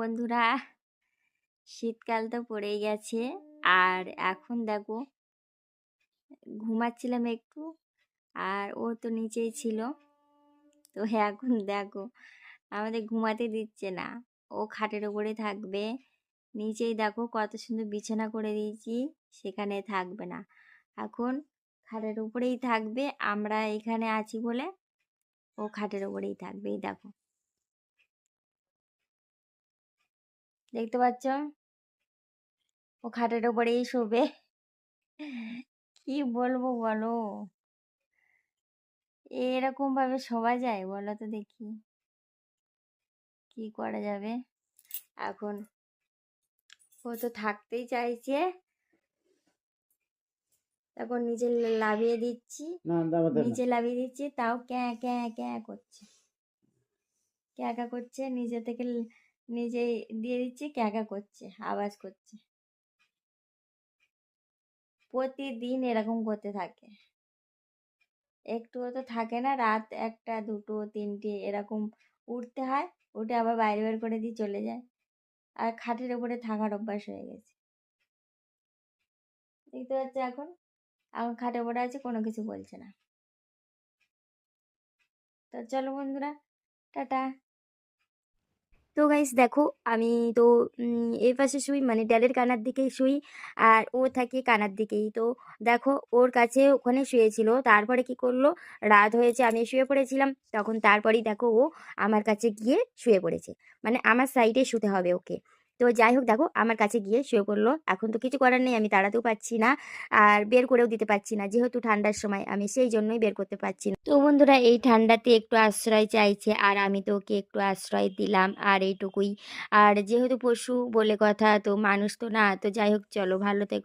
বন্ধুরা, শীতকাল তো পড়েই গেছে। আর এখন দেখো ঘুমাচ্ছিলাম একটু, আর ও তো নিচেই ছিল। তো এখন দেখো আমাদের ঘুমাতে দিচ্ছে না, ও খাটের ওপরে থাকবে। নিচেই দেখো কত সুন্দর বিছানা করে দিয়েছি, সেখানে থাকবে না। এখন খাটের উপরেই থাকবে, আমরা এখানে আছি বলে ও খাটের ওপরেই থাকবে। এই দেখো, দেখতে পাচ্ছ, ও খাটের ওপরেই শোবে। কি বলবো বলো, এরকম ভাবে শোয়া যায় বলো তো দেখি, কি করা যাবে। এখন ও তো থাকতেই চাইছে, তখন নিচে লাভিয়ে দিচ্ছি, নিচে লাভিয়ে দিচ্ছি, তাও ক্যাঁ ক্যাঁ ক্যাঁ করছে, ক্যাঁ ক্যাঁ করছে। নিজে থেকে নিজে দিয়ে দিচ্ছি, ক্যাঁ ক্যাঁ করছে, আওয়াজ করছে। প্রতিদিন এরকম করতে থাকে, একটুও তো থাকে না। রাত 1টা 2টো 3টে এরকম উঠতে হয়, উঠে আবার বাইরে বের করে দিয়ে চলে যায়। আর খাটের উপরে থাকার অভ্যাস হয়ে গেছে, দেখতে পাচ্ছ। এখন এখন খাটে পড়ে আছে, কোনো কিছু বলছে না। তো চলো বন্ধুরা, টাটা। তো গাইস দেখো, আমি তো এই পাশে শুই, মানে ড্যালের কানার দিকেই শুই, আর ও থাকে কানার দিকেই। তো দেখো, ওর কাছে ওখানে শুয়েছিল, তারপরে কি করলো, রাত হয়েছে, আমি শুয়ে পড়েছিলাম, তখন তারপরেই দেখো ও আমার কাছে গিয়ে শুয়ে পড়েছে, মানে আমার সাইডে শুতে হবে ওকে। তো যাই হোক, দেখো আমার কাছে গিয়ে শুয়ে পড়লো। এখন তো কিছু করার নেই, আমি তাড়াতেও পাচ্ছি না, আর বের করেও দিতে পারছি না, যেহেতু ঠান্ডার সময়, আমি সেই জন্যই বের করতে পারছি না। তো বন্ধুরা, এই ঠান্ডাতে একটু আশ্রয় চাইছে, আর আমি তো ওকে একটু আশ্রয় দিলাম, আর এইটুকুই। আর যেহেতু পশু বলে কথা, তো মানুষ তো না। তো যাই হোক, চলো, ভালো থেকো।